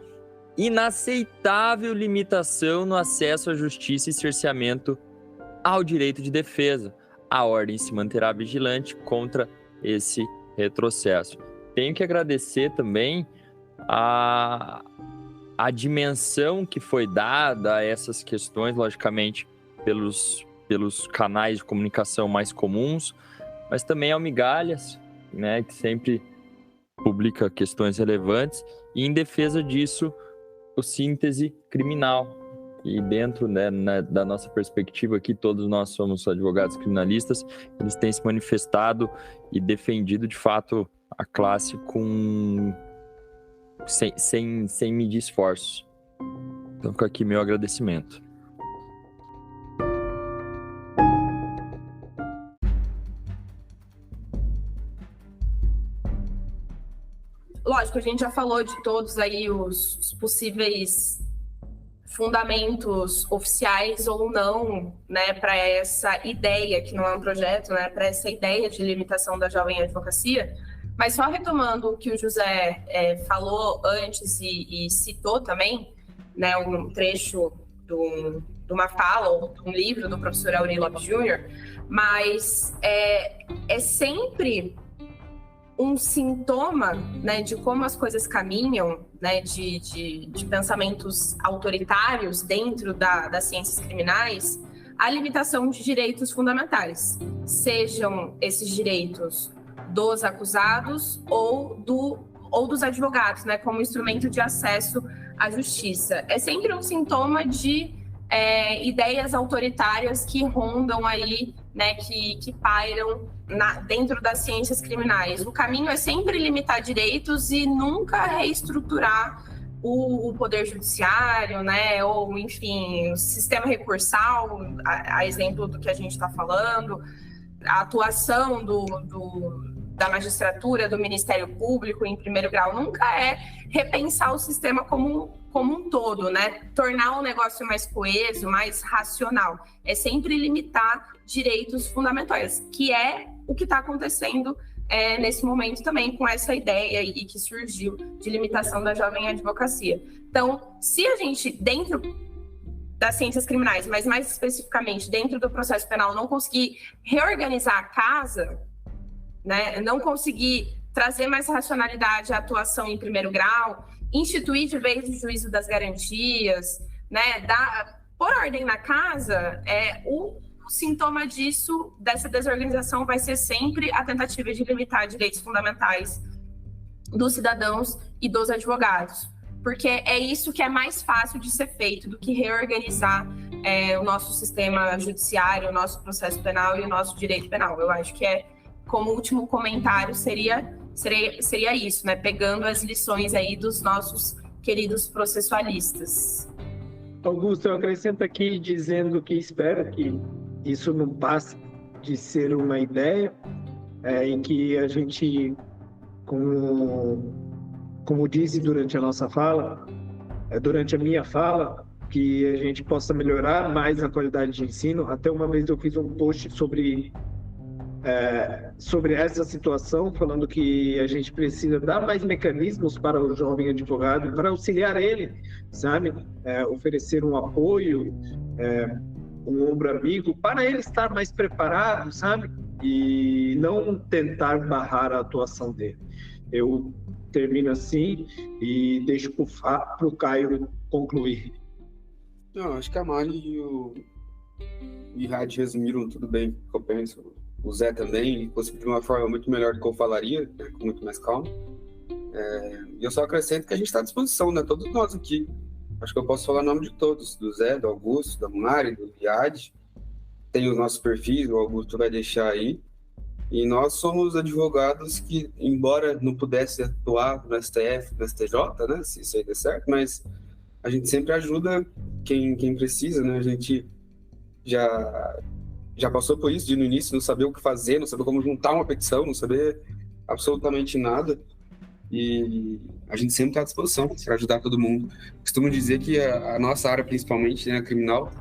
inaceitável limitação no acesso à justiça e cerceamento ao direito de defesa. A ordem se manterá vigilante contra esse retrocesso. Tenho que agradecer também a dimensão que foi dada a essas questões, logicamente, pelos canais de comunicação mais comuns, mas também ao Migalhas, né, que sempre publica questões relevantes, e em defesa disso, o Síntese Criminal. E dentro, né, da nossa perspectiva aqui, todos nós somos advogados criminalistas, eles têm se manifestado e defendido, de fato, a classe sem medir esforços. Então fica aqui meu agradecimento. Lógico, a gente já falou de todos aí os possíveis fundamentos oficiais ou não, né, para essa ideia, que não é um projeto, né, para essa ideia de limitação da jovem advocacia. Mas só retomando o que o José falou antes e citou também, né, um trecho de uma fala ou de um livro do professor Aurí Lopes Júnior, mas é sempre um sintoma, né, de como as coisas caminham, né, de pensamentos autoritários dentro das ciências criminais, a limitação de direitos fundamentais, sejam esses direitos dos acusados ou dos advogados, né, como instrumento de acesso à justiça. É sempre um sintoma de ideias autoritárias que rondam aí, né, que pairam dentro das ciências criminais. O caminho é sempre limitar direitos e nunca reestruturar o poder judiciário, né, ou, enfim, o sistema recursal, a exemplo do que a gente está falando, a atuação da magistratura, do Ministério Público em primeiro grau, nunca é repensar o sistema como um todo, né? Tornar o negócio mais coeso, mais racional. É sempre limitar direitos fundamentais, que é o que está acontecendo nesse momento também, com essa ideia aí que surgiu de limitação da jovem advocacia. Então, se a gente, dentro das ciências criminais, mas mais especificamente dentro do processo penal, não conseguir reorganizar a casa, né, não conseguir trazer mais racionalidade à atuação em primeiro grau, instituir de vez o juízo das garantias, né, pôr ordem na casa, o sintoma disso, dessa desorganização, vai ser sempre a tentativa de limitar direitos fundamentais dos cidadãos e dos advogados, porque é isso que é mais fácil de ser feito do que reorganizar o nosso sistema judiciário, o nosso processo penal e o nosso direito penal. Eu acho que como último comentário seria isso, né? Pegando as lições aí dos nossos queridos processualistas. Augusto, eu acrescento aqui dizendo que espero que isso não passe de ser uma ideia, em que a gente, como disse durante a nossa fala, durante a minha fala, que a gente possa melhorar mais a qualidade de ensino. Até uma vez eu fiz um post sobre essa situação, falando que a gente precisa dar mais mecanismos para o jovem advogado, para auxiliar ele, sabe? Oferecer um apoio, um ombro amigo, para ele estar mais preparado, sabe? E não tentar barrar a atuação dele. Eu termino assim e deixo para o Caio concluir. Não, acho que a Mari e o Rad resumiram tudo bem o que eu penso. O Zé também conseguiu de uma forma muito melhor do que eu falaria, né, com muito mais calma. E eu só acrescento que a gente está à disposição, né? Todos nós aqui. Acho que eu posso falar o nome de todos, do Zé, do Augusto, da Mari, do Riad. Tem os nossos perfis, o Augusto vai deixar aí. E nós somos advogados que, embora não pudesse atuar no STF, no STJ, né, se isso aí der certo, mas a gente sempre ajuda quem precisa, né? A gente já passou por isso, de no início não saber o que fazer, não saber como juntar uma petição, não saber absolutamente nada. E a gente sempre está à disposição para ajudar todo mundo. Costumo dizer que a nossa área, principalmente, né, a criminal,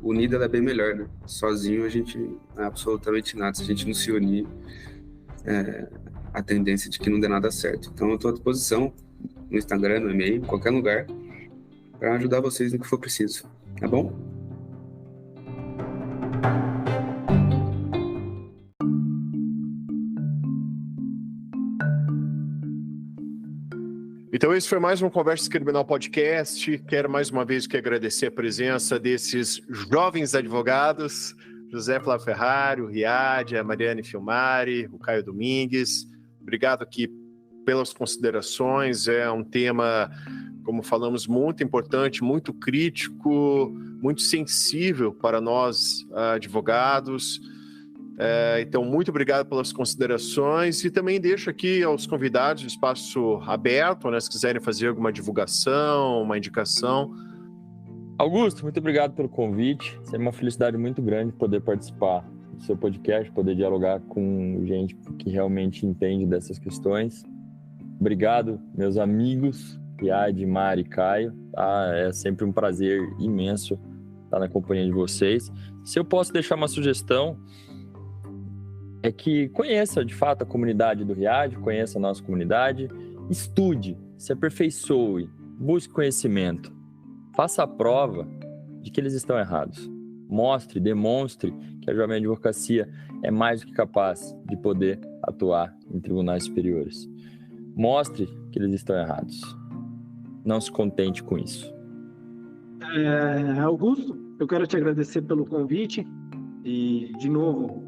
unida ela é bem melhor, né? Sozinho a gente não é absolutamente nada. Se a gente não se unir, a tendência de que não dê nada certo. Então eu estou à disposição no Instagram, no e-mail, em qualquer lugar, para ajudar vocês no que for preciso. Tá bom? Então esse foi mais um Conversa Criminal Podcast. Quero mais uma vez que agradecer a presença desses jovens advogados, José Flávio Ferrari, o Riad, a Mariane Filmari, o Caio Domingues. Obrigado aqui pelas considerações. É um tema, como falamos, muito importante, muito crítico, muito sensível para nós advogados. Então, muito obrigado pelas considerações e também deixo aqui aos convidados o espaço aberto, né, se quiserem fazer alguma divulgação, uma indicação. Augusto, muito obrigado pelo convite. É uma felicidade muito grande poder participar do seu podcast, poder dialogar com gente que realmente entende dessas questões. Obrigado, meus amigos, Riad, Mari, Caio. É sempre um prazer imenso estar na companhia de vocês. Se eu posso deixar uma sugestão, é que conheça de fato a comunidade do Riad, conheça a nossa comunidade, estude, se aperfeiçoe, busque conhecimento, faça a prova de que eles estão errados. Mostre, demonstre que a Jovem Advocacia é mais do que capaz de poder atuar em tribunais superiores. Mostre que eles estão errados. Não se contente com isso. Augusto, eu quero te agradecer pelo convite e, de novo,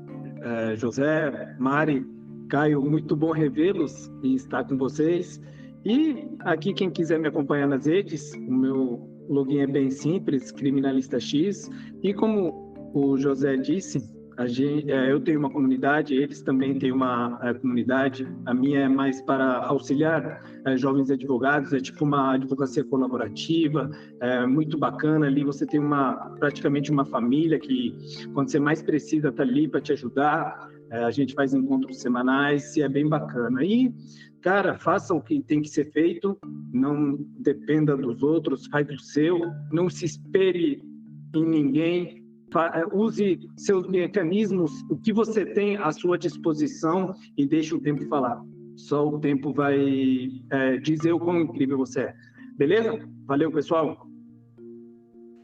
José, Mari, Caio, muito bom revê-los e estar com vocês. E aqui, quem quiser me acompanhar nas redes, o meu login é bem simples, Criminalista X. E como o José disse, eu tenho uma comunidade, eles também têm uma comunidade. A minha é mais para auxiliar jovens advogados, é tipo uma advocacia colaborativa, muito bacana. Ali você tem praticamente uma família que, quando você mais precisa, está ali para te ajudar. A gente faz encontros semanais e é bem bacana. E, cara, faça o que tem que ser feito, não dependa dos outros, faz o seu, não se espere em ninguém. Use seus mecanismos, o que você tem à sua disposição e deixe o tempo falar. Só o tempo vai dizer o quão incrível você é. Beleza? Valeu, pessoal.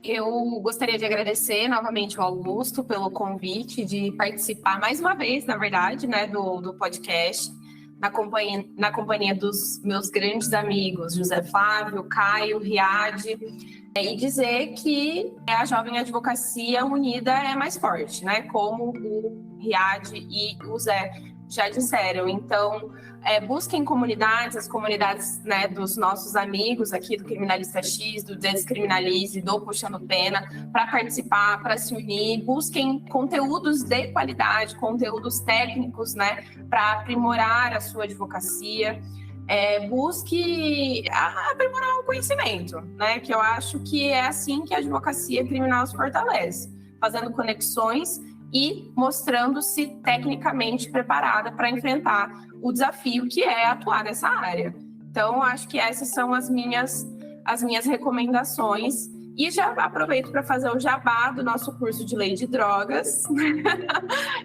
Eu gostaria de agradecer novamente ao Augusto pelo convite de participar mais uma vez, na verdade, né, do podcast, na companhia dos meus grandes amigos, José Flávio, Caio, Riad, e dizer que a Jovem Advocacia unida é mais forte, né? Como o Riad e o Zé já disseram. Então, busquem comunidades, as comunidades, né, dos nossos amigos aqui do Criminalista X, do Descriminalize, do Puxando Pena, para participar, para se unir. Busquem conteúdos de qualidade, conteúdos técnicos, né, para aprimorar a sua advocacia. Busque aprimorar o conhecimento, né? Que eu acho que é assim que a advocacia criminal se fortalece, fazendo conexões e mostrando-se tecnicamente preparada para enfrentar o desafio que é atuar nessa área. Então, acho que essas são as minhas recomendações. E já aproveito para fazer o jabá do nosso curso de Lei de Drogas,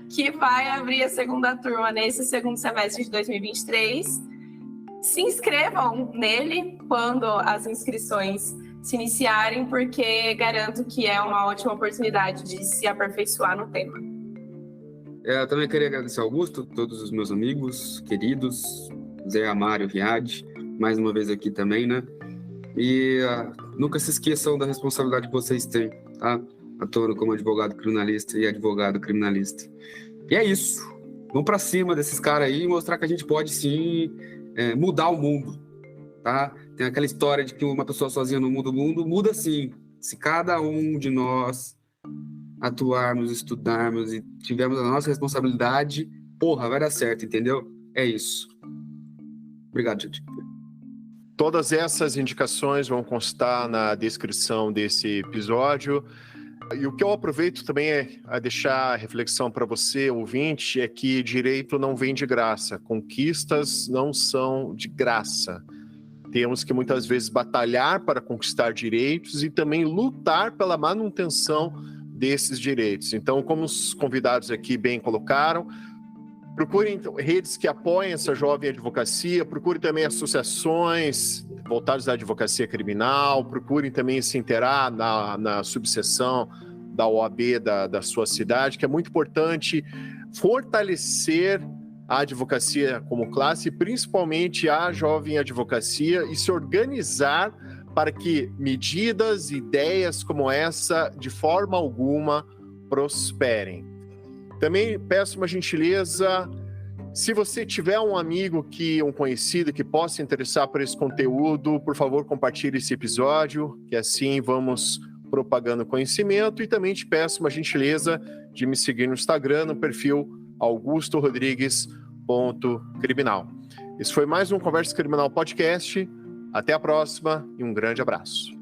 que vai abrir a segunda turma nesse segundo semestre de 2023. Se inscrevam nele quando as inscrições se iniciarem, porque garanto que é uma ótima oportunidade de se aperfeiçoar no tema. Eu também queria agradecer ao Augusto, todos os meus amigos, queridos, Zé, Amário, Riad, mais uma vez aqui também, né? E nunca se esqueçam da responsabilidade que vocês têm, tá? Atuando como advogado criminalista e advogado criminalista. E é isso. Vamos pra cima desses caras aí e mostrar que a gente pode sim mudar o mundo, tá? Tem aquela história de que uma pessoa sozinha não muda o mundo. Muda sim. Se cada um de nós atuarmos, estudarmos e tivermos a nossa responsabilidade, porra, vai dar certo, entendeu? É isso. Obrigado, gente. Todas essas indicações vão constar na descrição desse episódio. E o que eu aproveito também a deixar a reflexão para você, ouvinte, é que direito não vem de graça. Conquistas não são de graça. Temos que muitas vezes batalhar para conquistar direitos e também lutar pela manutenção desses direitos. Então, como os convidados aqui bem colocaram, procurem redes que apoiem essa jovem advocacia, procurem também associações voltadas à advocacia criminal, procurem também se inteirar na subseção da OAB da sua cidade, que é muito importante fortalecer a advocacia como classe, principalmente a jovem advocacia, e se organizar para que medidas, ideias como essa, de forma alguma, prosperem. Também peço uma gentileza, se você tiver um amigo, um conhecido que possa interessar por esse conteúdo, por favor, compartilhe esse episódio, que assim vamos propagando conhecimento. E também te peço uma gentileza de me seguir no Instagram, no perfil augustorodrigues.criminal. Esse foi mais um Conversa Criminal Podcast. Até a próxima e um grande abraço.